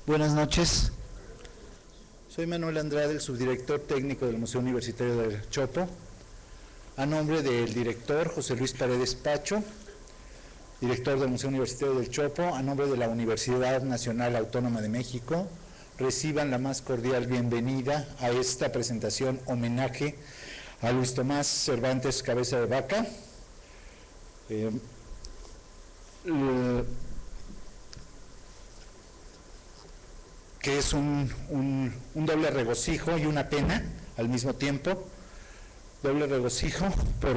Buenas noches. Soy Manuel Andrade, el subdirector técnico del Museo Universitario del Chopo. A nombre del director José Luis Paredes Pacho, director del Museo Universitario del Chopo, a nombre de la Universidad Nacional Autónoma de México, reciban la más cordial bienvenida a esta presentación homenaje a Luis Tomás Cervantes Cabeza de Vaca. Que es un doble regocijo y una pena al mismo tiempo. Doble regocijo por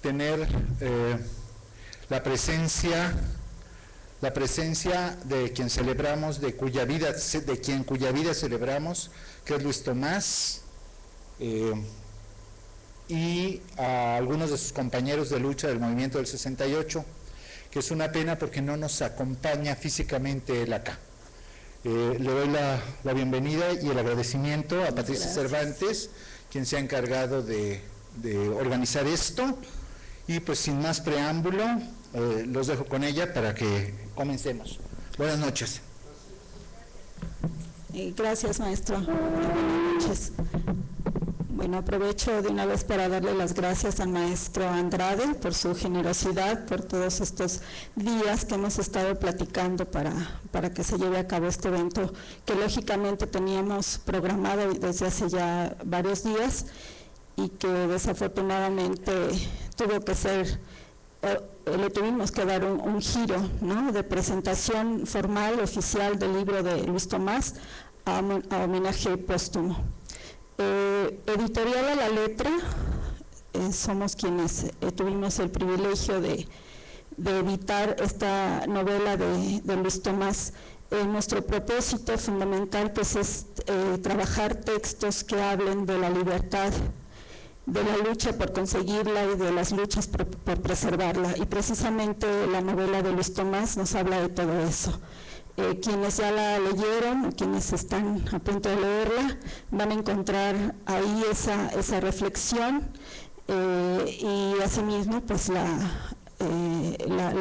tener la presencia de quien celebramos, de cuya vida celebramos, que es Luis Tomás, y a algunos de sus compañeros de lucha del movimiento del 68, que es una pena porque no nos acompaña físicamente él acá. Le doy la bienvenida y el agradecimiento a Patricia Cervantes, quien se ha encargado de organizar esto, y pues sin más preámbulo, los dejo con ella para que comencemos. Buenas noches. Gracias, maestro. Buenas noches. Bueno, aprovecho de una vez para darle las gracias al maestro Andrade por su generosidad, por todos estos días que hemos estado platicando para que se lleve a cabo este evento que lógicamente teníamos programado desde hace ya varios días y que desafortunadamente tuvo que ser, le tuvimos que dar un giro, ¿no?, de presentación formal, oficial del libro de Luis Tomás a homenaje póstumo. Editorial a la Letra, somos quienes tuvimos el privilegio de editar esta novela de Luis Tomás. Nuestro propósito fundamental pues es trabajar textos que hablen de la libertad, de la lucha por conseguirla y de las luchas por preservarla, y precisamente la novela de Luis Tomás nos habla de todo eso. Quienes ya la leyeron, quienes están a punto de leerla, van a encontrar ahí esa reflexión y asimismo pues la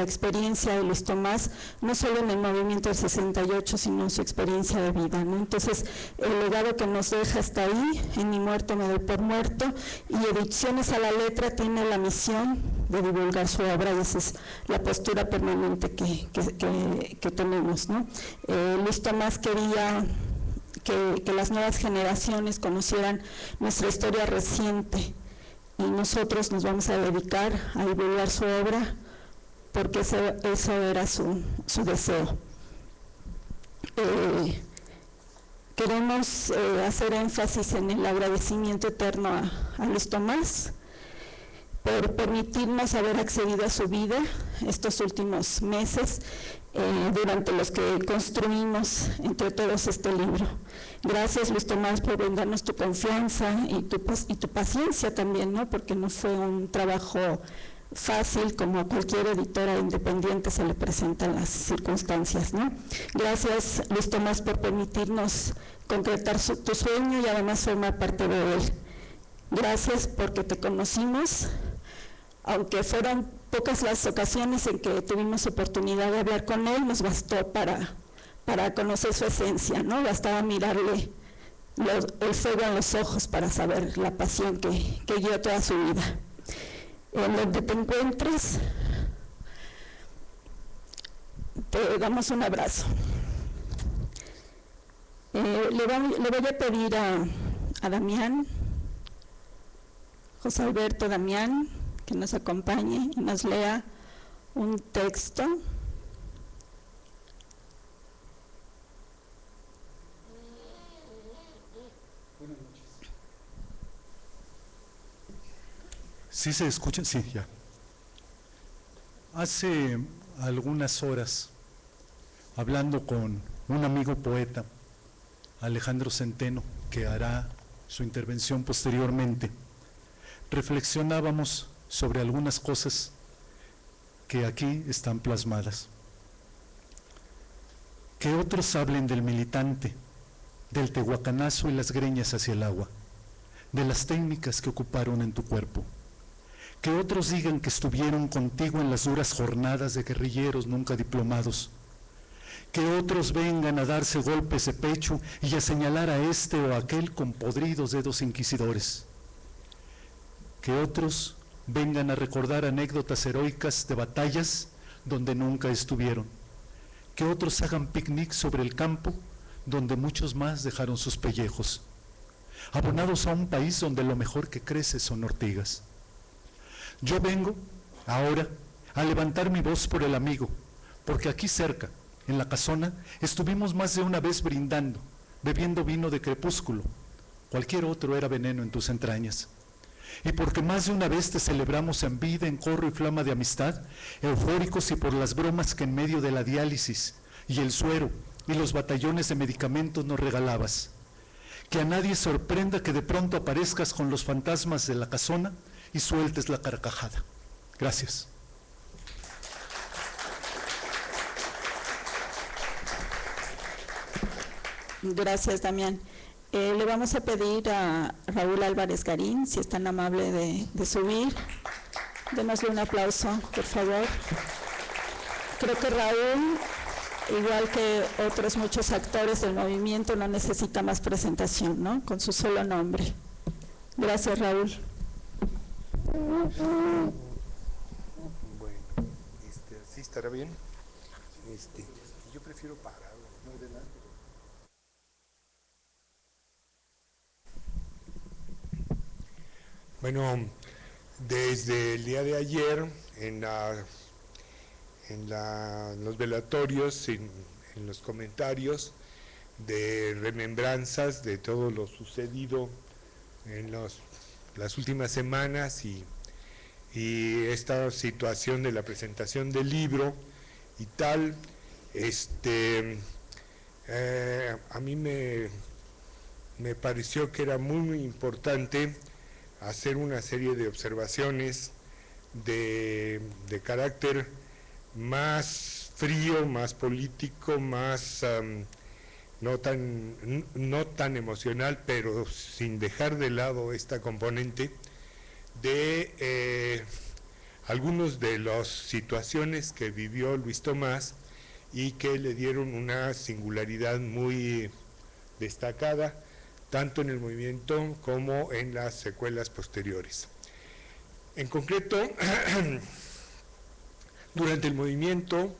experiencia de Luis Tomás, no solo en el movimiento del 68, sino en su experiencia de vida, ¿no? Entonces, el legado que nos deja está ahí, en Mi muerto me doy por muerto, y Ediciones a la Letra tiene la misión de divulgar su obra, y esa es la postura permanente que tenemos, ¿no? Luis Tomás quería que las nuevas generaciones conocieran nuestra historia reciente, y nosotros nos vamos a dedicar a divulgar su obra porque eso era su deseo. Queremos hacer énfasis en el agradecimiento eterno a Luis Tomás por permitirnos haber accedido a su vida estos últimos meses, durante los que construimos entre todos este libro. Gracias, Luis Tomás, por brindarnos tu confianza y tu paciencia también, ¿no?, porque no fue un trabajo fácil, como a cualquier editora independiente se le presentan las circunstancias, ¿no? Gracias, Luis Tomás, por permitirnos concretar tu sueño y además formar parte de él. Gracias porque te conocimos, aunque fueron pocas las ocasiones en que tuvimos oportunidad de hablar con él, nos bastó para conocer su esencia, ¿no? Bastaba mirarle el fuego en los ojos para saber la pasión que guió toda su vida. En donde te encuentres, te damos un abrazo. Le voy a pedir a Damián, José Alberto Damián, que nos acompañe y nos lea un texto. Buenas noches. ¿Sí se escucha? Sí, ya. Hace algunas horas, hablando con un amigo poeta, Alejandro Centeno, que hará su intervención posteriormente, reflexionábamos sobre algunas cosas que aquí están plasmadas. Que otros hablen del militante, del tehuacanazo y las greñas hacia el agua, de las técnicas que ocuparon en tu cuerpo. Que otros digan que estuvieron contigo en las duras jornadas de guerrilleros nunca diplomados. que otros vengan a darse golpes de pecho y a señalar a este o aquel con podridos dedos inquisidores, que otros vengan a recordar anécdotas heroicas de batallas donde nunca estuvieron, que otros hagan picnic sobre el campo donde muchos más dejaron sus pellejos, abonados a un país donde lo mejor que crece son ortigas. Yo vengo ahora a levantar mi voz por el amigo, porque aquí cerca, en la casona, estuvimos más de una vez brindando, bebiendo vino de crepúsculo. Cualquier otro era veneno en tus entrañas. Y porque más de una vez te celebramos en vida, en corro y flama de amistad, eufóricos y por las bromas que en medio de la diálisis y el suero y los batallones de medicamentos nos regalabas. Que a nadie sorprenda que de pronto aparezcas con los fantasmas de la casona y sueltes la carcajada. Gracias. Gracias, Damián. Le vamos a pedir a Raúl Álvarez Garín, si es tan amable de subir. Démosle un aplauso, por favor. Creo que Raúl, igual que otros muchos actores del movimiento, no necesita más presentación, ¿no? Con su solo nombre. Gracias, Raúl. Bueno, ¿sí estará bien? Yo prefiero pararlo, no adelante. Bueno, desde el día de ayer, en los velatorios, en los comentarios de remembranzas de todo lo sucedido en las últimas semanas y esta situación de la presentación del libro y tal, a mí me pareció que era muy importante hacer una serie de observaciones de carácter más frío, más político, más no tan emocional, pero sin dejar de lado esta componente de algunos de las situaciones que vivió Luis Tomás y que le dieron una singularidad muy destacada, tanto en el movimiento como en las secuelas posteriores. En concreto, durante el movimiento,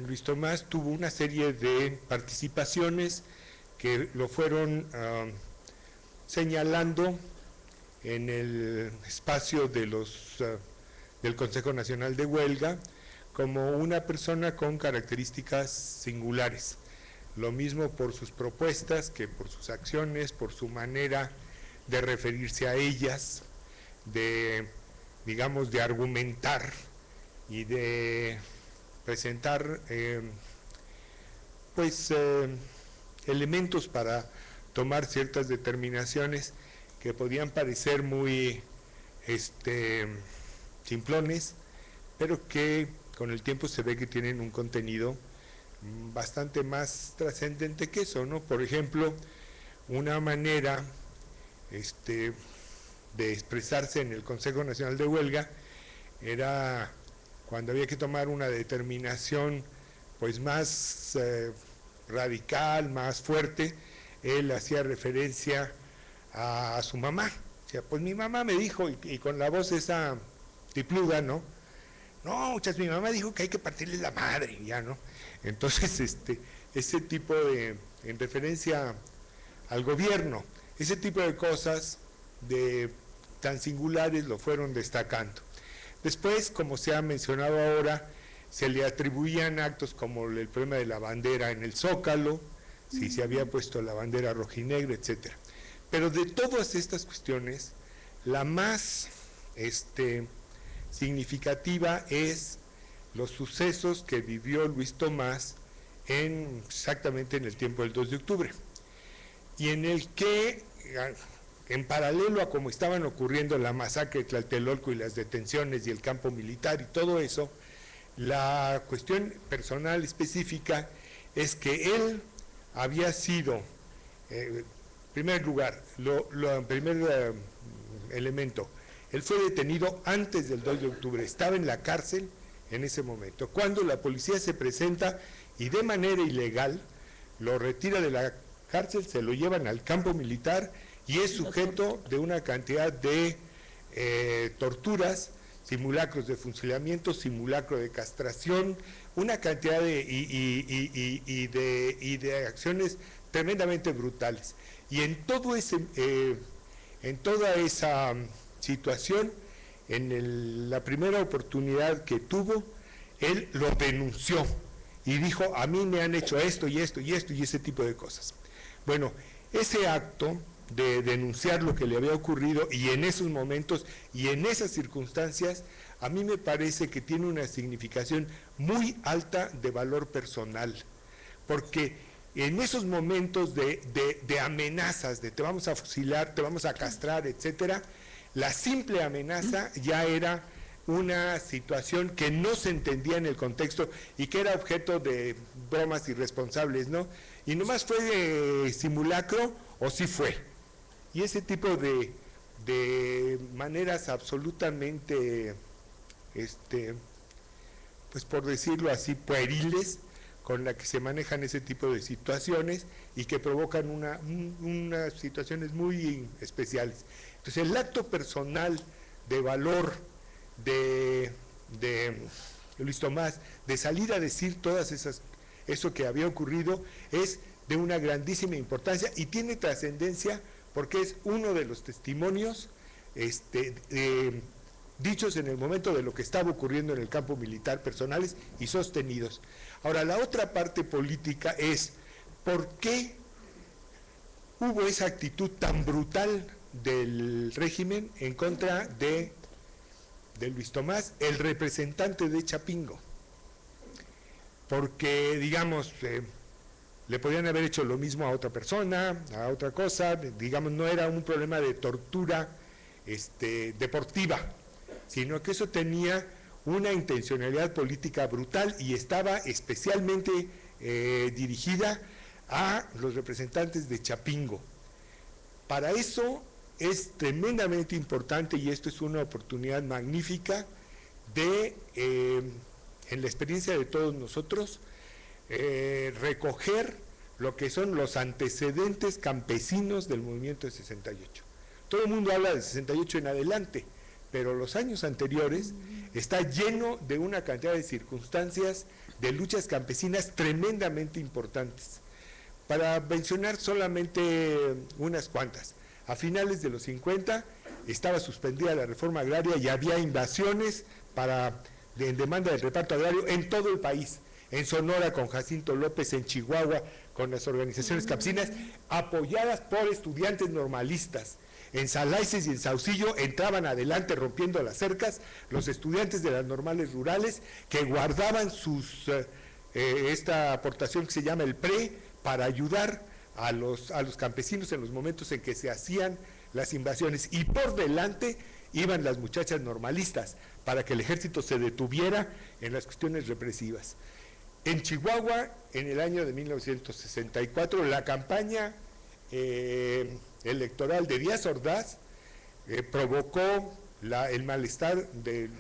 Luis Tomás tuvo una serie de participaciones que lo fueron señalando en el espacio de del Consejo Nacional de Huelga como una persona con características singulares. Lo mismo por sus propuestas que por sus acciones, por su manera de referirse a ellas, digamos, de argumentar y de presentar elementos para tomar ciertas determinaciones que podían parecer muy simplones, pero que con el tiempo se ve que tienen un contenido bastante más trascendente que eso, ¿no? Por ejemplo, una manera de expresarse en el Consejo Nacional de Huelga era cuando había que tomar una determinación pues más radical, más fuerte. Él hacía referencia a su mamá, o sea, pues mi mamá me dijo, y con la voz esa tipluda, ¿no? No, muchachos, mi mamá dijo que hay que partirles la madre, ya, ¿no? Entonces, ese tipo de, en referencia al gobierno, ese tipo de cosas tan singulares lo fueron destacando. Después, como se ha mencionado ahora, se le atribuían actos como el problema de la bandera en el Zócalo, si se había puesto la bandera rojinegra, etcétera. Pero de todas estas cuestiones, la más significativa es los sucesos que vivió Luis Tomás exactamente en el tiempo del 2 de octubre, y en el que, en paralelo a cómo estaban ocurriendo la masacre de Tlatelolco y las detenciones y el campo militar y todo eso, la cuestión personal específica es que él había sido, en primer lugar, primer elemento, él fue detenido antes del 2 de octubre, estaba en la cárcel en ese momento, cuando la policía se presenta y de manera ilegal lo retira de la cárcel, se lo llevan al campo militar y es sujeto de una cantidad de torturas, simulacros de fusilamiento, simulacro de castración, una cantidad de acciones tremendamente brutales. Y en toda esa situación, la primera oportunidad que tuvo, él lo denunció y dijo: a mí me han hecho esto y esto y esto y ese tipo de cosas. Bueno, ese acto de denunciar lo que le había ocurrido y en esos momentos y en esas circunstancias, a mí me parece que tiene una significación muy alta de valor personal, porque en esos momentos de amenazas, de te vamos a fusilar, te vamos a castrar, etcétera, la simple amenaza ya era una situación que no se entendía en el contexto y que era objeto de bromas irresponsables, ¿no? Y nomás fue de simulacro o sí fue. Y ese tipo de maneras absolutamente, pues por decirlo así, pueriles, con la que se manejan ese tipo de situaciones y que provocan unas situaciones muy especiales. Entonces el acto personal de valor de Luis Tomás, de salir a decir eso que había ocurrido, es de una grandísima importancia y tiene trascendencia porque es uno de los testimonios dichos en el momento de lo que estaba ocurriendo en el campo militar, personales y sostenidos. Ahora, la otra parte política es ¿por qué hubo esa actitud tan brutal del régimen en contra de Luis Tomás, el representante de Chapingo? Porque, digamos, le podían haber hecho lo mismo a otra persona, a otra cosa, digamos, no era un problema de tortura deportiva, sino que eso tenía una intencionalidad política brutal y estaba especialmente dirigida a los representantes de Chapingo. Para eso es tremendamente importante, y esto es una oportunidad magnífica de, en la experiencia de todos nosotros, recoger lo que son los antecedentes campesinos del movimiento de 68. Todo el mundo habla de 68 en adelante, pero los años anteriores está lleno de una cantidad de circunstancias, de luchas campesinas tremendamente importantes. Para mencionar solamente unas cuantas, a finales de los 50 estaba suspendida la reforma agraria y había invasiones en demanda del reparto agrario en todo el país. En Sonora con Jacinto López, en Chihuahua con las organizaciones campesinas, apoyadas por estudiantes normalistas. En Salaices y en Saucillo entraban adelante rompiendo las cercas los estudiantes de las normales rurales que guardaban esta aportación que se llama el PRE para ayudar a los campesinos en los momentos en que se hacían las invasiones. Y por delante iban las muchachas normalistas para que el ejército se detuviera en las cuestiones represivas. En Chihuahua, en el año de 1964, la campaña electoral de Díaz Ordaz provocó el malestar de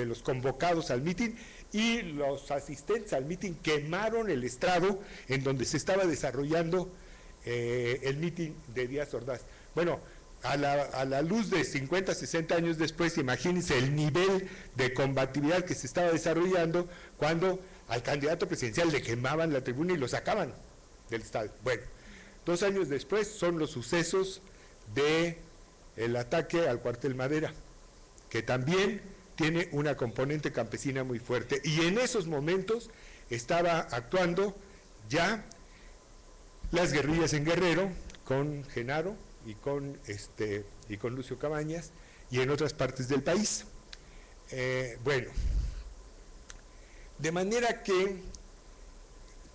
los convocados al mitin, y los asistentes al mitin quemaron el estrado en donde se estaba desarrollando el mitin de Díaz Ordaz. Bueno, a la luz de 50, 60 años después, imagínense el nivel de combatividad que se estaba desarrollando cuando al candidato presidencial le quemaban la tribuna y lo sacaban del estadio. Bueno, 2 años después son los sucesos del ataque al cuartel Madera, que también tiene una componente campesina muy fuerte, y en esos momentos estaba actuando ya las guerrillas en Guerrero con Genaro y con Lucio Cabañas, y en otras partes del país. Bueno, de manera que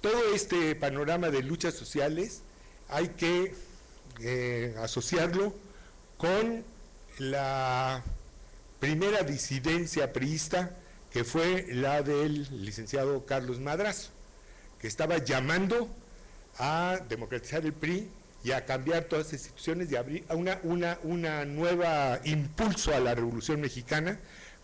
todo este panorama de luchas sociales hay que asociarlo con la primera disidencia priista, que fue la del licenciado Carlos Madrazo, que estaba llamando a democratizar el PRI y a cambiar todas las instituciones y abrir una nueva impulso a la Revolución Mexicana,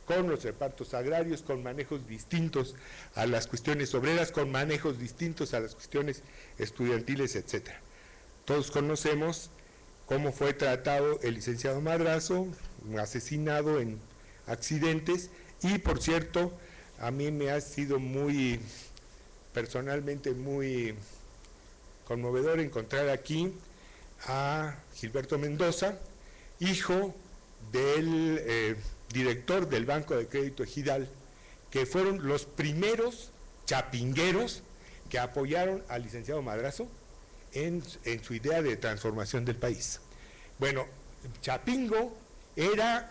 con los repartos agrarios, con manejos distintos a las cuestiones obreras, con manejos distintos a las cuestiones estudiantiles, etcétera. Todos conocemos cómo fue tratado el licenciado Madrazo, asesinado en accidentes, y por cierto, a mí me ha sido personalmente muy conmovedor encontrar aquí a Gilberto Mendoza, hijo del director del Banco de Crédito Ejidal, que fueron los primeros chapingueros que apoyaron al licenciado Madrazo en su idea de transformación del país. Bueno, Chapingo era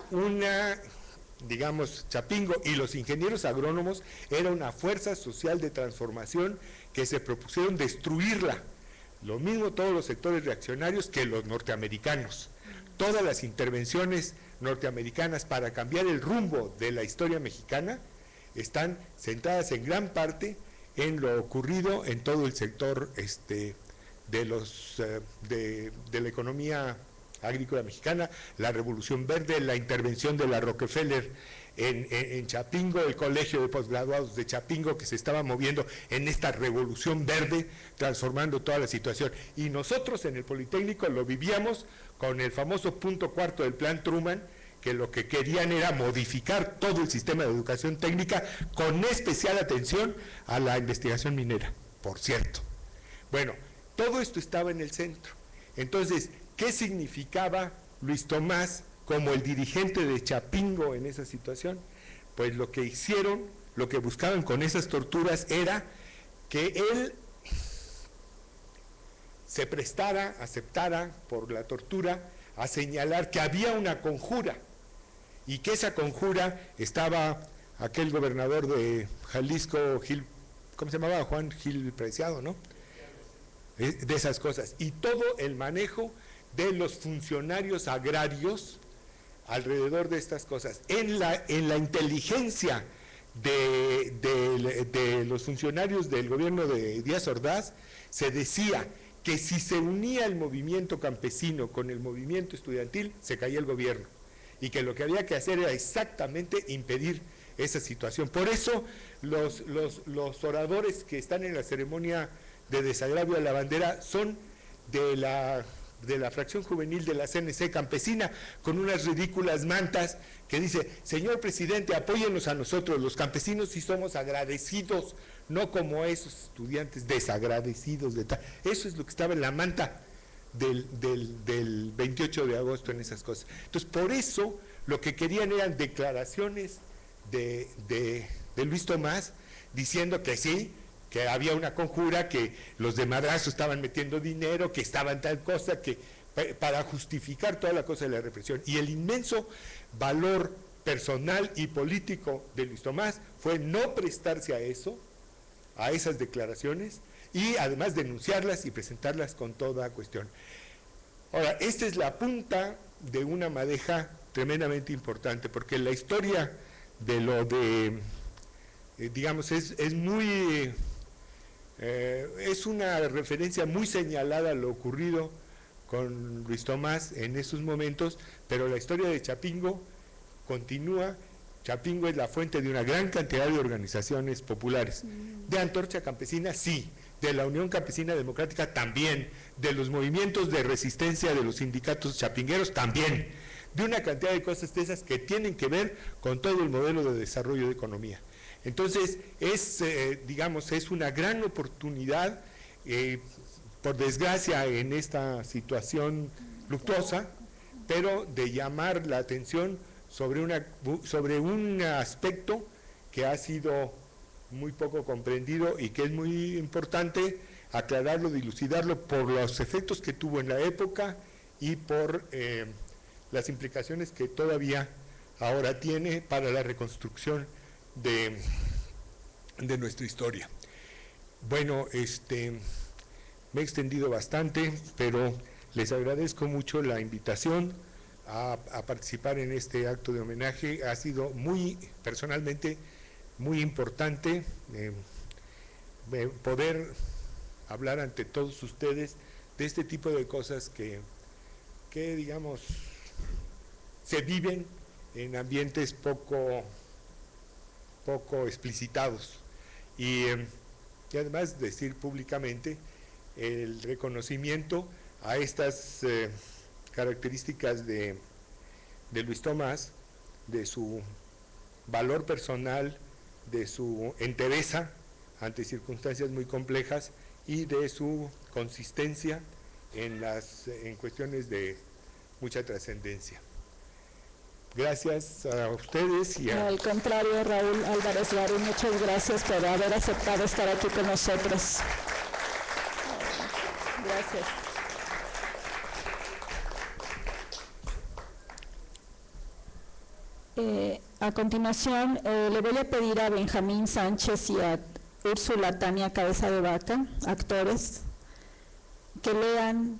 Chapingo y los ingenieros agrónomos era una fuerza social de transformación que se propusieron destruirla. Lo mismo todos los sectores reaccionarios que los norteamericanos. Todas las intervenciones norteamericanas para cambiar el rumbo de la historia mexicana están centradas en gran parte en lo ocurrido en todo el sector de la economía agrícola mexicana, la Revolución Verde, la intervención de la Rockefeller en Chapingo, el colegio de posgraduados de Chapingo que se estaba moviendo en esta Revolución Verde, transformando toda la situación. Y nosotros en el Politécnico lo vivíamos con el famoso punto cuarto del Plan Truman, que lo que querían era modificar todo el sistema de educación técnica con especial atención a la investigación minera, por cierto. Bueno, todo esto estaba en el centro. Entonces, ¿qué significaba Luis Tomás como el dirigente de Chapingo en esa situación? Pues lo que hicieron, lo que buscaban con esas torturas era que él se prestara, aceptara por la tortura a señalar que había una conjura y que esa conjura estaba aquel gobernador de Jalisco, Gil, ¿cómo se llamaba? Juan Gil Preciado, ¿no? De esas cosas. Y todo el manejo de los funcionarios agrarios alrededor de estas cosas. En la inteligencia de los funcionarios del gobierno de Díaz Ordaz se decía que si se unía el movimiento campesino con el movimiento estudiantil, se caía el gobierno, y que lo que había que hacer era exactamente impedir esa situación. Por eso los oradores que están en la ceremonia de desagravio a la bandera son de la fracción juvenil de la CNC campesina, con unas ridículas mantas que dice: señor presidente, apóyenos a nosotros, los campesinos sí somos agradecidos, no como esos estudiantes desagradecidos de tal. Eso es lo que estaba en la manta del 28 de agosto en esas cosas. Entonces, por eso lo que querían eran declaraciones de Luis Tomás diciendo que sí, que había una conjura, que los de Madrazo estaban metiendo dinero, que estaban tal cosa, que para justificar toda la cosa de la represión. Y el inmenso valor personal y político de Luis Tomás fue no prestarse a eso, a esas declaraciones, y además denunciarlas y presentarlas con toda cuestión. Ahora, esta es la punta de una madeja tremendamente importante, porque la historia de lo de, digamos, es muy... es una referencia muy señalada a lo ocurrido con Luis Tomás en esos momentos, pero la historia de Chapingo continúa. Chapingo es la fuente de una gran cantidad de organizaciones populares, de Antorcha Campesina, sí, de la Unión Campesina Democrática también, de los movimientos de resistencia de los sindicatos chapingueros también, de una cantidad de cosas de esas que tienen que ver con todo el modelo de desarrollo de economía. Entonces, digamos, es una gran oportunidad, por desgracia en esta situación luctuosa, pero de llamar la atención sobre un aspecto que ha sido muy poco comprendido y que es muy importante aclararlo, dilucidarlo por los efectos que tuvo en la época y por las implicaciones que todavía ahora tiene para la reconstrucción de nuestra historia. Bueno, me he extendido bastante, pero les agradezco mucho la invitación a participar en este acto de homenaje. Ha sido personalmente muy importante poder hablar ante todos ustedes de este tipo de cosas que digamos, se viven en ambientes poco poco explicitados. Y además decir públicamente el reconocimiento a estas características de Luis Tomás, de su valor personal, de su entereza ante circunstancias muy complejas y de su consistencia en cuestiones de mucha trascendencia. Gracias a ustedes y Al contrario, Raúl Álvarez Gari, muchas gracias por haber aceptado estar aquí con nosotros. Gracias. A continuación, le voy a pedir a Benjamín Sánchez y a Úrsula Tania Cabeza de Vaca, actores, que lean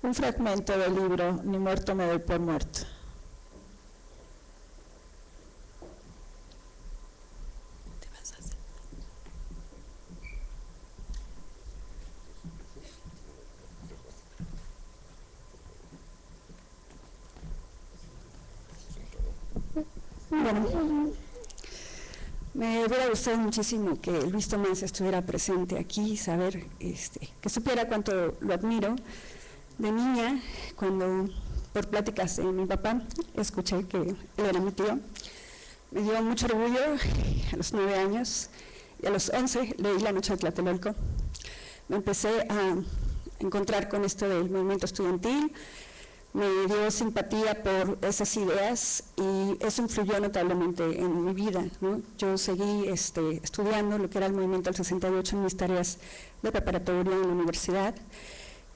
un fragmento del libro Ni muerto me doy por muerto. Bueno, me hubiera gustado muchísimo que Luis Tomás estuviera presente aquí, saber, que supiera cuánto lo admiro. De niña, cuando por pláticas de mi papá escuché que él era mi tío, me dio mucho orgullo. A los 9 años y a los 11 leí La noche de Tlatelolco. Me empecé a encontrar con esto del movimiento estudiantil, me dio simpatía por esas ideas y eso influyó notablemente en mi vida, ¿no? Yo seguí estudiando lo que era el movimiento del 68 en mis tareas de preparatoria en la universidad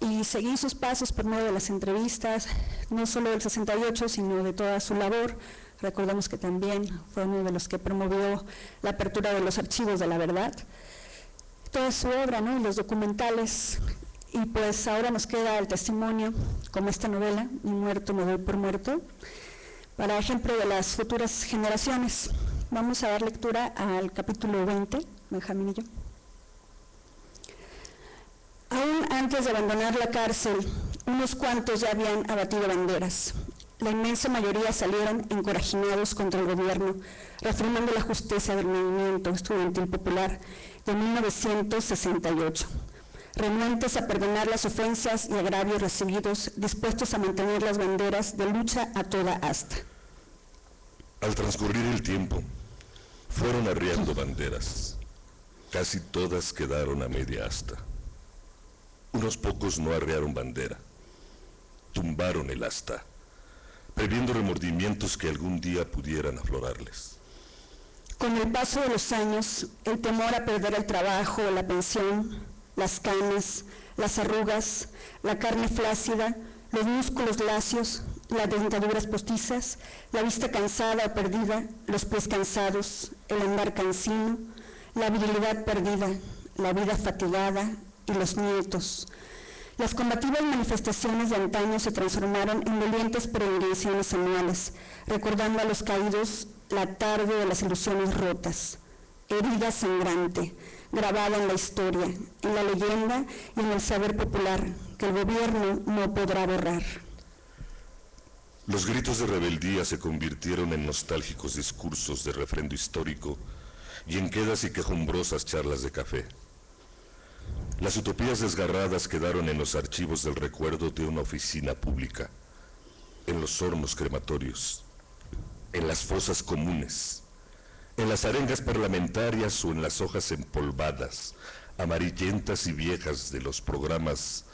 y seguí sus pasos por medio de las entrevistas, no solo del 68, sino de toda su labor. Recordemos que también fue uno de los que promovió la apertura de los archivos de la verdad, toda su obra, ¿no? Y los documentales. Y pues ahora nos queda el testimonio, como esta novela, Ni muerto me doy por muerto, para ejemplo de las futuras generaciones. Vamos a dar lectura al capítulo 20, Benjamín y yo. Aún antes de abandonar la cárcel, unos cuantos ya habían abatido banderas. La inmensa mayoría salieron encorajinados contra el gobierno, reafirmando la justicia del movimiento estudiantil popular de 1968. Renuentes a perdonar las ofensas y agravios recibidos, dispuestos a mantener las banderas de lucha a toda asta. Al transcurrir el tiempo, fueron arriando banderas. Casi todas quedaron a media asta. Unos pocos no arrearon bandera. Tumbaron el asta, previendo remordimientos que algún día pudieran aflorarles. Con el paso de los años, el temor a perder el trabajo, la pensión, las canas, las arrugas, la carne flácida, los músculos lacios, las dentaduras postizas, la vista cansada o perdida, los pies cansados, el andar cansino, la virilidad perdida, la vida fatigada y los nietos. Las combativas manifestaciones de antaño se transformaron en dolientes peregrinaciones anuales, recordando a los caídos la tarde de las ilusiones rotas, herida sangrante, grabada en la historia, en la leyenda y en el saber popular, que el gobierno no podrá borrar. Los gritos de rebeldía se convirtieron en nostálgicos discursos de refrendo histórico y en quedas y quejumbrosas charlas de café. Las utopías desgarradas quedaron en los archivos del recuerdo de una oficina pública, en los hornos crematorios, en las fosas comunes, en las arengas parlamentarias o en las hojas empolvadas, amarillentas y viejas de los programas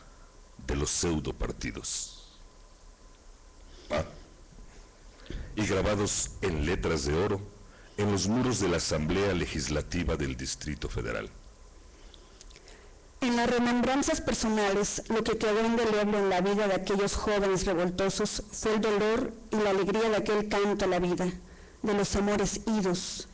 de los pseudopartidos. Y grabados en letras de oro en los muros de la Asamblea Legislativa del Distrito Federal. En las remembranzas personales, lo que quedó indeleble en la vida de aquellos jóvenes revoltosos fue el dolor y la alegría de aquel canto a la vida, de los amores idos,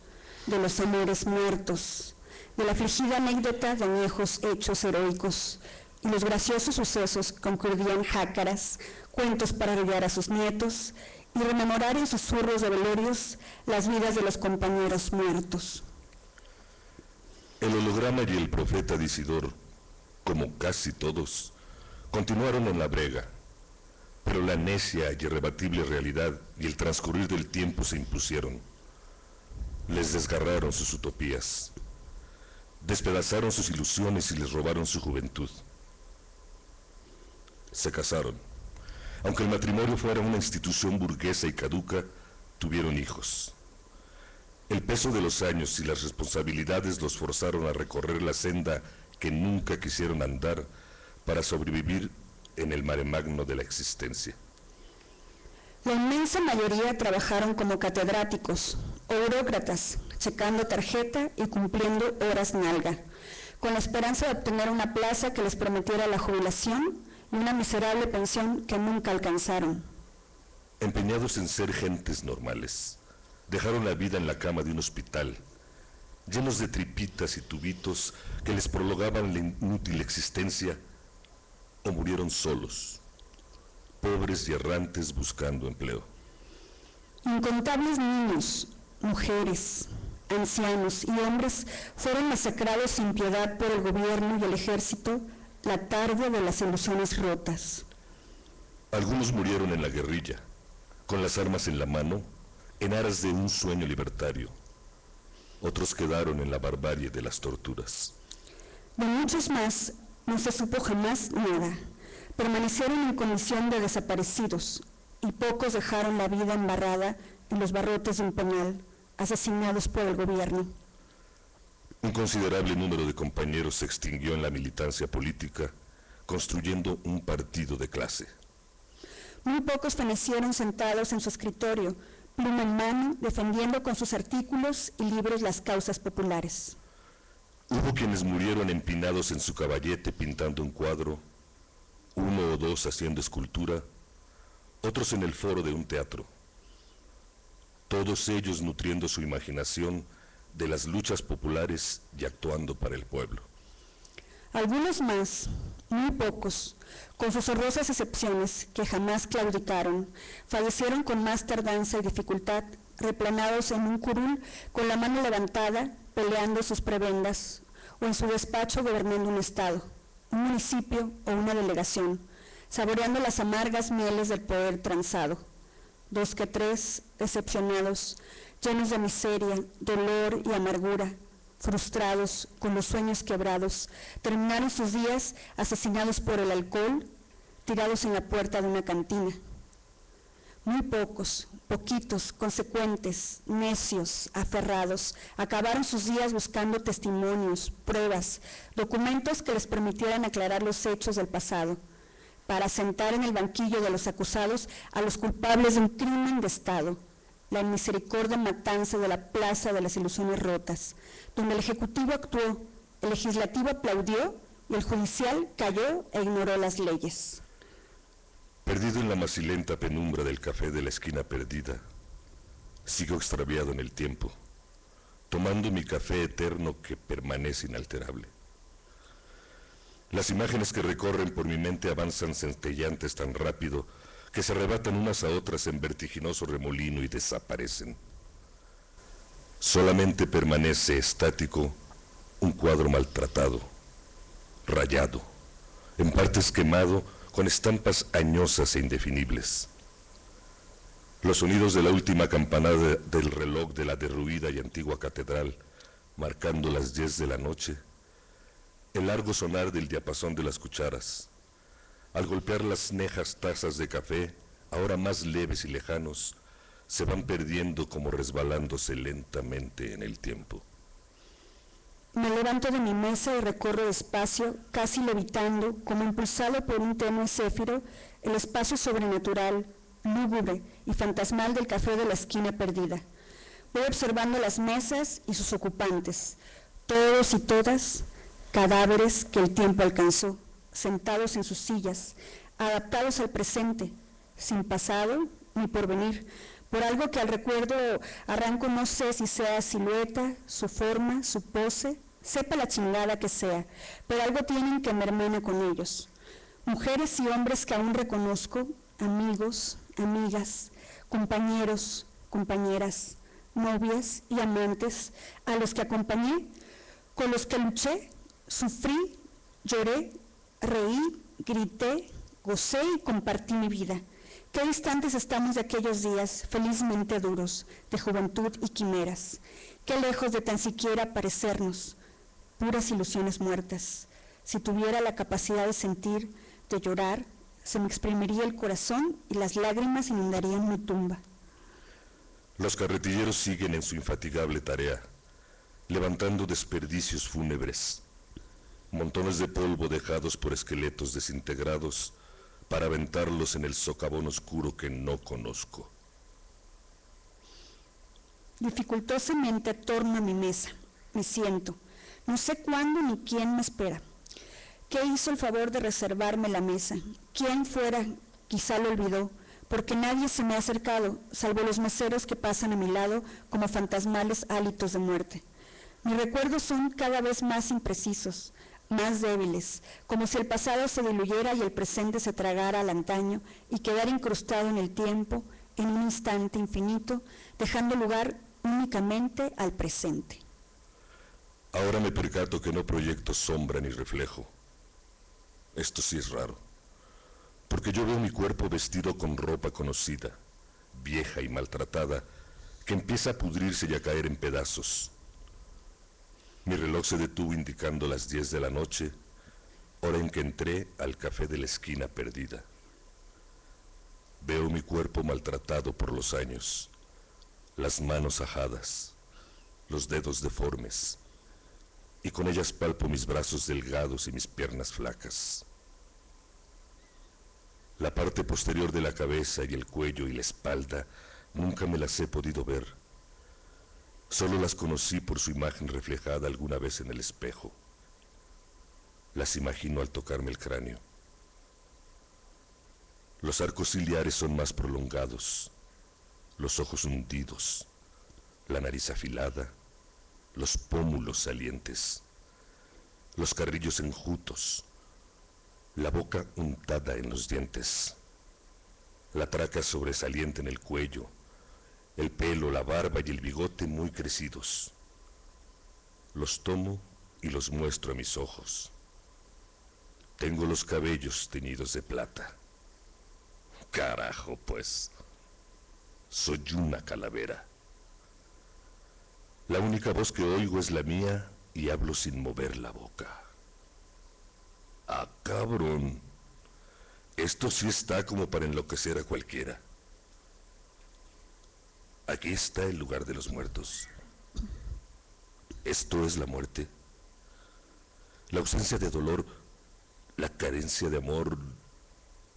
de los amores muertos, de la afligida anécdota de añejos hechos heroicos, y los graciosos sucesos concurrían jácaras, cuentos para arrullar a sus nietos y rememorar en susurros de velorios las vidas de los compañeros muertos. El holograma y el profeta de Isidoro, como casi todos, continuaron en la brega, pero la necia y irrebatible realidad y el transcurrir del tiempo se impusieron. Les desgarraron sus utopías, despedazaron sus ilusiones y les robaron su juventud. Se casaron. Aunque el matrimonio fuera una institución burguesa y caduca, tuvieron hijos. El peso de los años y las responsabilidades los forzaron a recorrer la senda que nunca quisieron andar para sobrevivir en el maremagno de la existencia. La inmensa mayoría trabajaron como catedráticos o burócratas, checando tarjeta y cumpliendo horas nalga, con la esperanza de obtener una plaza que les prometiera la jubilación y una miserable pensión que nunca alcanzaron. Empeñados en ser gentes normales, dejaron la vida en la cama de un hospital, llenos de tripitas y tubitos que les prolongaban la inútil existencia, o murieron solos, pobres y errantes buscando empleo. Incontables niños, mujeres, ancianos y hombres fueron masacrados sin piedad por el gobierno y el ejército la tarde de las ilusiones rotas. Algunos murieron en la guerrilla, con las armas en la mano, en aras de un sueño libertario. Otros quedaron en la barbarie de las torturas. De muchos más no se supo jamás nada. Permanecieron en condición de desaparecidos y pocos dejaron la vida embarrada en los barrotes de un penal, asesinados por el gobierno. Un considerable número de compañeros se extinguió en la militancia política, construyendo un partido de clase. Muy pocos fenecieron sentados en su escritorio, pluma en mano, defendiendo con sus artículos y libros las causas populares. Hubo quienes murieron empinados en su caballete pintando un cuadro, uno o dos haciendo escultura, otros en el foro de un teatro. Todos ellos nutriendo su imaginación de las luchas populares y actuando para el pueblo. Algunos más, muy pocos, con sus horrorosas excepciones que jamás claudicaron, fallecieron con más tardanza y dificultad, replanados en un curul con la mano levantada, peleando sus prebendas, o en su despacho gobernando un estado, un municipio o una delegación, saboreando las amargas mieles del poder transado. 2 que 3, decepcionados, llenos de miseria, dolor y amargura, frustrados, con los sueños quebrados, terminaron sus días asesinados por el alcohol, tirados en la puerta de una cantina. Muy pocos, poquitos, consecuentes, necios, aferrados, acabaron sus días buscando testimonios, pruebas, documentos que les permitieran aclarar los hechos del pasado, para sentar en el banquillo de los acusados a los culpables de un crimen de Estado, la inmisericordia matanza de la Plaza de las Ilusiones Rotas, donde el Ejecutivo actuó, el Legislativo aplaudió y el Judicial cayó e ignoró las leyes. Perdido en la macilenta penumbra del café de la esquina perdida, sigo extraviado en el tiempo, tomando mi café eterno que permanece inalterable. Las imágenes que recorren por mi mente avanzan centellantes tan rápido que se arrebatan unas a otras en vertiginoso remolino y desaparecen. Solamente permanece estático un cuadro maltratado, rayado, en partes quemado, con estampas añosas e indefinibles. Los sonidos de la última campanada del reloj de la derruida y antigua catedral, marcando las 10 de la noche, el largo sonar del diapasón de las cucharas, al golpear las nejas tazas de café, ahora más leves y lejanos, se van perdiendo como resbalándose lentamente en el tiempo. Me levanto de mi mesa y recorro despacio, casi levitando, como impulsado por un tenue céfiro, el espacio sobrenatural, lúgubre y fantasmal del café de la esquina perdida. Voy observando las mesas y sus ocupantes, todos y todas, cadáveres que el tiempo alcanzó, sentados en sus sillas, adaptados al presente, sin pasado ni porvenir, por algo que al recuerdo arranco no sé si sea silueta, su forma, su pose, sepa la chingada que sea, pero algo tienen que me hermana con ellos. Mujeres y hombres que aún reconozco, amigos, amigas, compañeros, compañeras, novias y amantes, a los que acompañé, con los que luché, sufrí, lloré, reí, grité, gocé y compartí mi vida. Qué distantes estamos de aquellos días felizmente duros, de juventud y quimeras. Qué lejos de tan siquiera parecernos, puras ilusiones muertas. Si tuviera la capacidad de sentir, de llorar, se me exprimiría el corazón y las lágrimas inundarían mi tumba. Los carretilleros siguen en su infatigable tarea, levantando desperdicios fúnebres, montones de polvo dejados por esqueletos desintegrados para aventarlos en el socavón oscuro que no conozco. Dificultosamente torno a mi mesa, me siento, no sé cuándo ni quién me espera. ¿Qué hizo el favor de reservarme la mesa? ¿Quién fuera? Quizá lo olvidó, porque nadie se me ha acercado, salvo los meseros que pasan a mi lado como fantasmales hálitos de muerte. Mis recuerdos son cada vez más imprecisos, más débiles, como si el pasado se diluyera y el presente se tragara al antaño y quedara incrustado en el tiempo, en un instante infinito, dejando lugar únicamente al presente. Ahora me percato que no proyecto sombra ni reflejo. Esto sí es raro, porque yo veo mi cuerpo vestido con ropa conocida, vieja y maltratada, que empieza a pudrirse y a caer en pedazos. Mi reloj se detuvo indicando las 10 de la noche, hora en que entré al café de la esquina perdida. Veo mi cuerpo maltratado por los años, las manos ajadas, los dedos deformes, y con ellas palpo mis brazos delgados y mis piernas flacas. La parte posterior de la cabeza y el cuello y la espalda nunca me las he podido ver. Solo las conocí por su imagen reflejada alguna vez en el espejo. Las imagino al tocarme el cráneo. Los arcos ciliares son más prolongados, los ojos hundidos, la nariz afilada, los pómulos salientes, los carrillos enjutos, la boca untada en los dientes, la traca sobresaliente en el cuello, el pelo, la barba y el bigote muy crecidos. Los tomo y los muestro a mis ojos. Tengo los cabellos teñidos de plata. Carajo, pues, soy una calavera. La única voz que oigo es la mía y hablo sin mover la boca. Ah, cabrón, esto sí está como para enloquecer a cualquiera. Aquí está el lugar de los muertos. Esto es la muerte. La ausencia de dolor, la carencia de amor,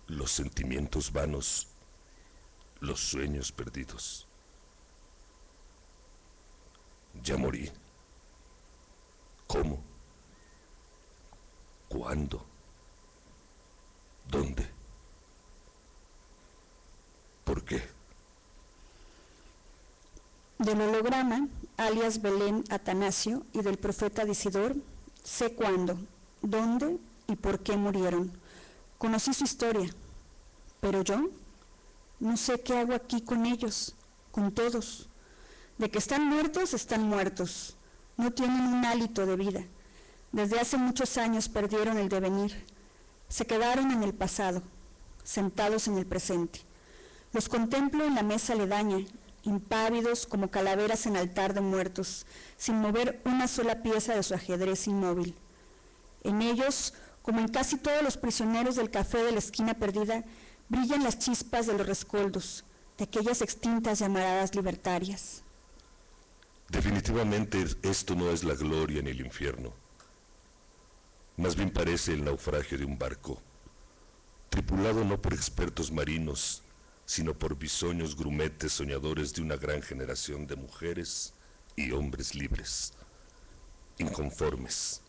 los sentimientos vanos, los sueños perdidos. Ya morí. ¿Cómo? ¿Cuándo? ¿Dónde? ¿Por qué? Del holograma, alias Belén Atanasio, y del profeta Disidor, sé cuándo, dónde y por qué murieron. Conocí su historia, pero yo no sé qué hago aquí con ellos, con todos. De que están muertos, no tienen un hálito de vida. Desde hace muchos años perdieron el devenir, se quedaron en el pasado, sentados en el presente. Los contemplo en la mesa aledaña, impávidos como calaveras en altar de muertos, sin mover una sola pieza de su ajedrez inmóvil. En ellos, como en casi todos los prisioneros del café de la esquina perdida, brillan las chispas de los rescoldos, de aquellas extintas llamaradas libertarias. Definitivamente esto no es la gloria ni el infierno. Más bien parece el naufragio de un barco, tripulado no por expertos marinos, sino por bisoños grumetes soñadores de una gran generación de mujeres y hombres libres, inconformes,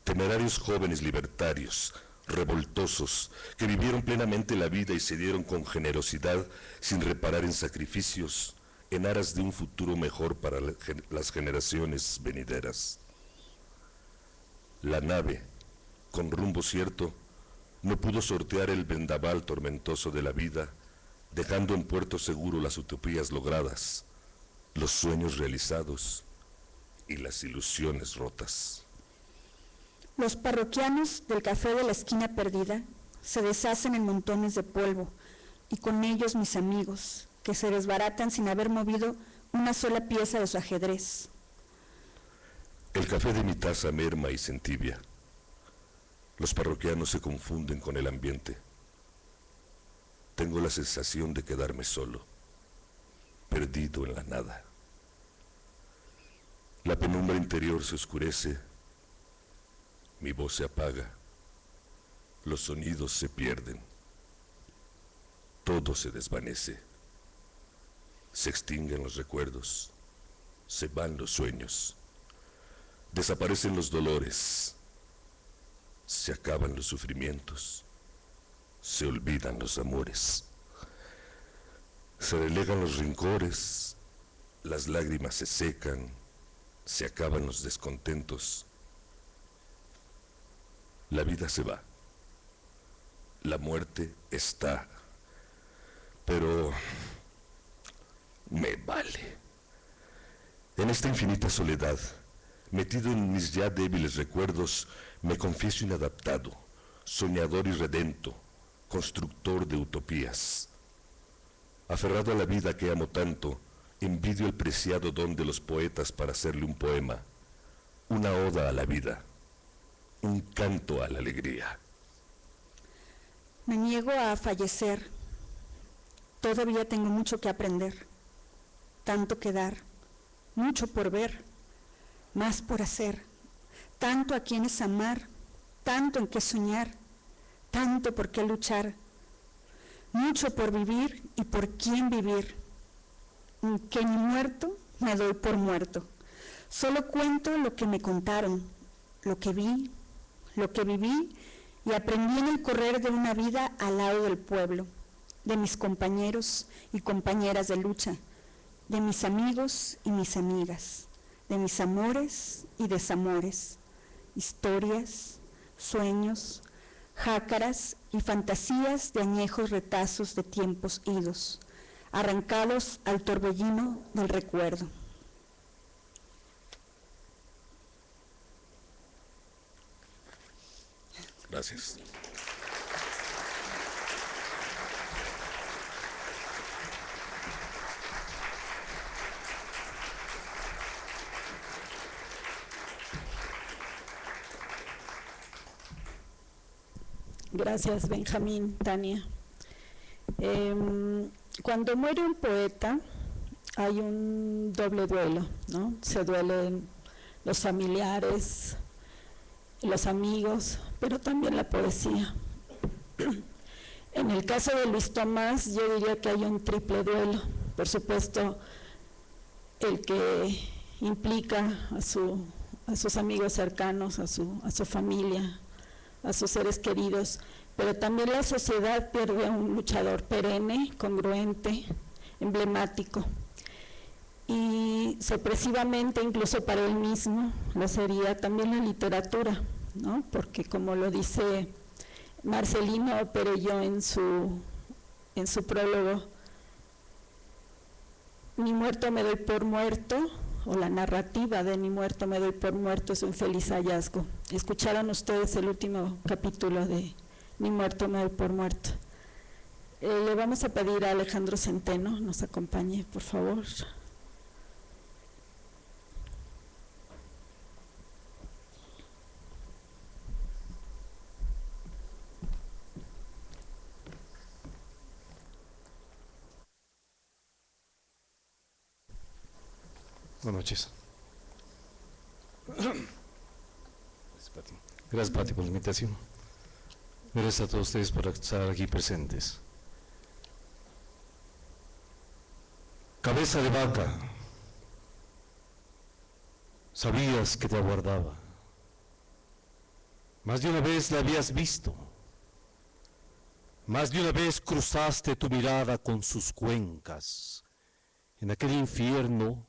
temerarios jóvenes libertarios, revoltosos, que vivieron plenamente la vida y se dieron con generosidad sin reparar en sacrificios, en aras de un futuro mejor para las generaciones venideras. La nave, con rumbo cierto, no pudo sortear el vendaval tormentoso de la vida, dejando en puerto seguro las utopías logradas, los sueños realizados y las ilusiones rotas. Los parroquianos del café de la esquina perdida se deshacen en montones de polvo, y con ellos mis amigos, que se desbaratan sin haber movido una sola pieza de su ajedrez. El café de mi taza merma y se entibia. Los parroquianos se confunden con el ambiente. Tengo la sensación de quedarme solo, perdido en la nada. La penumbra interior se oscurece, mi voz se apaga, los sonidos se pierden, todo se desvanece, se extinguen los recuerdos, se van los sueños, desaparecen los dolores, se acaban los sufrimientos, se olvidan los amores, se relegan los rencores, las lágrimas se secan, se acaban los descontentos. La vida se va, la muerte está, pero me vale. En esta infinita soledad, metido en mis ya débiles recuerdos, me confieso inadaptado, soñador irredento, constructor de utopías. Aferrado a la vida que amo tanto, envidio el preciado don de los poetas para hacerle un poema, una oda a la vida, un canto a la alegría. Me niego a fallecer. Todavía tengo mucho que aprender, tanto que dar, mucho por ver, más por hacer, tanto a quienes amar, tanto en qué soñar, tanto por qué luchar, mucho por vivir y por quién vivir, que ni muerto me doy por muerto. Solo cuento lo que me contaron, lo que vi, lo que viví y aprendí en el correr de una vida al lado del pueblo, de mis compañeros y compañeras de lucha, de mis amigos y mis amigas, de mis amores y desamores, historias, sueños, jácaras y fantasías de añejos retazos de tiempos idos, arrancados al torbellino del recuerdo. Gracias. Gracias, Benjamín, Tania. Cuando muere un poeta, hay un doble duelo, ¿no? Se duelen los familiares, los amigos, pero también la poesía. En el caso de Luis Tomás, yo diría que hay un triple duelo. Por supuesto, el que implica a sus amigos cercanos, a su familia, a sus seres queridos, pero también la sociedad pierde a un luchador perenne, congruente, emblemático. Y sorpresivamente, incluso para él mismo, lo sería también la literatura, ¿no? Porque como lo dice Marcelino Perelló en su prólogo, ni muerto me doy por muerto, o la narrativa de ni muerto me doy por muerto es un feliz hallazgo. Escucharon ustedes el último capítulo de Ni muerto me doy por muerto. Le vamos a pedir a Alejandro Centeno nos acompañe, por favor. Buenas noches. Gracias, Pati, por la invitación. Gracias a todos ustedes por estar aquí presentes. Cabeza de vaca, sabías que te aguardaba. Más de una vez la habías visto. Más de una vez cruzaste tu mirada con sus cuencas en aquel infierno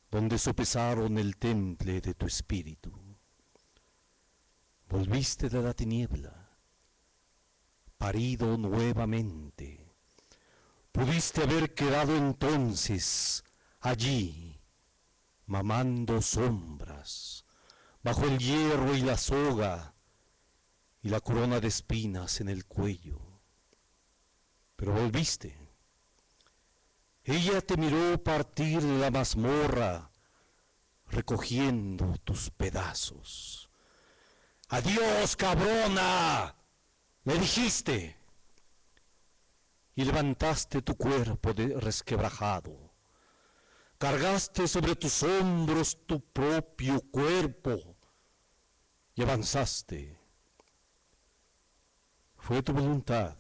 donde sopesaron el temple de tu espíritu. Volviste de la tiniebla, parido nuevamente. Pudiste haber quedado entonces allí, mamando sombras, bajo el hierro y la soga y la corona de espinas en el cuello. Pero volviste. Ella te miró partir de la mazmorra, recogiendo tus pedazos. ¡Adiós, cabrona!, le dijiste. Y levantaste tu cuerpo resquebrajado. Cargaste sobre tus hombros tu propio cuerpo y avanzaste. Fue tu voluntad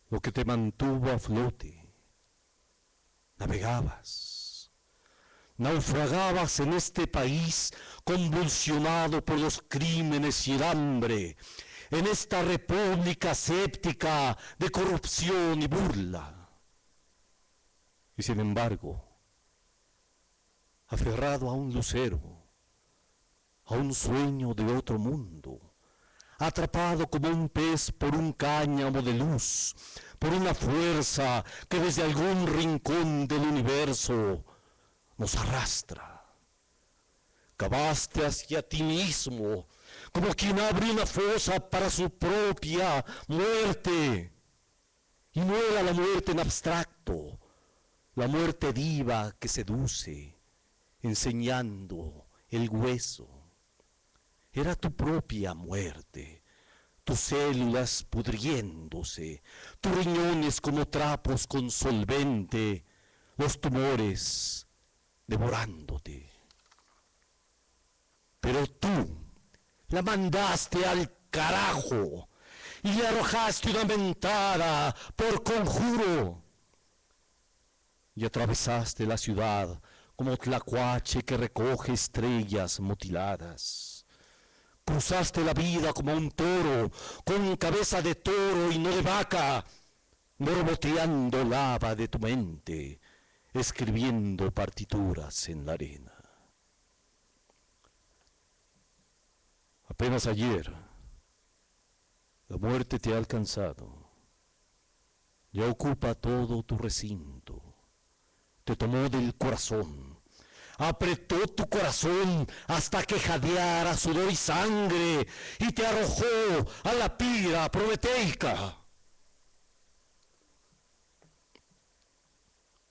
lo que te mantuvo a flote. Navegabas, naufragabas en este país convulsionado por los crímenes y el hambre, en esta república séptica de corrupción y burla. Y sin embargo, aferrado a un lucero, a un sueño de otro mundo, atrapado como un pez por un cáñamo de luz, por una fuerza que desde algún rincón del universo nos arrastra. Cavaste hacia ti mismo, como quien abre una fosa para su propia muerte. Y no era la muerte en abstracto, la muerte viva que seduce, enseñando el hueso. Era tu propia muerte, tus células pudriéndose, tus riñones como trapos con solvente, los tumores devorándote. Pero tú la mandaste al carajo y le arrojaste una mentada por conjuro. Y atravesaste la ciudad como tlacuache que recoge estrellas mutiladas. Cruzaste la vida como un toro, con cabeza de toro y no de vaca, borboteando lava de tu mente, escribiendo partituras en la arena. Apenas ayer, la muerte te ha alcanzado, ya ocupa todo tu recinto, te tomó del corazón, apretó tu corazón hasta que jadeara sudor y sangre y te arrojó a la pira prometeica.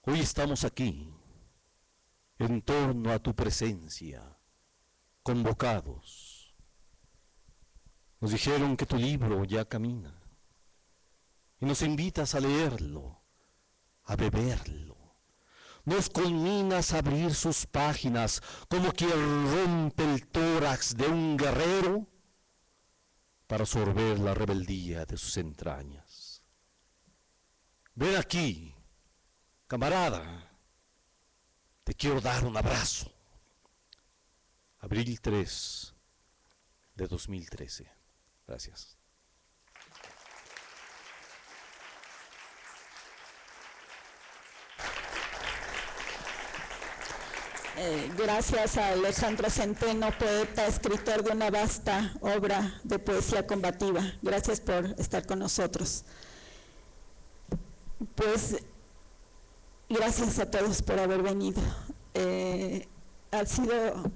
Hoy estamos aquí, en torno a tu presencia, convocados. Nos dijeron que tu libro ya camina y nos invitas a leerlo, a beberlo. Nos conminas a abrir sus páginas como quien rompe el tórax de un guerrero para sorber la rebeldía de sus entrañas. Ven aquí, camarada, te quiero dar un abrazo. Abril 3 de 2013. Gracias. Gracias a Alejandro Centeno, poeta, escritor de una vasta obra de poesía combativa. Gracias por estar con nosotros. Pues, gracias a todos por haber venido. Ha sido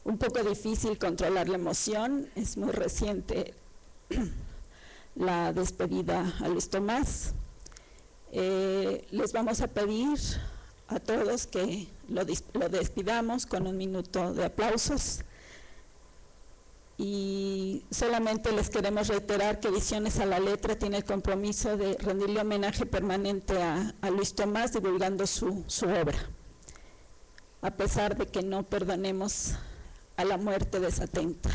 un poco difícil controlar la emoción, es muy reciente la despedida a Luis Tomás. Les vamos a pedir a todos que lo despidamos con un minuto de aplausos y solamente les queremos reiterar que Ediciones a la Letra tiene el compromiso de rendirle homenaje permanente a Luis Tomás divulgando su obra, a pesar de que no perdonemos a la muerte desatenta.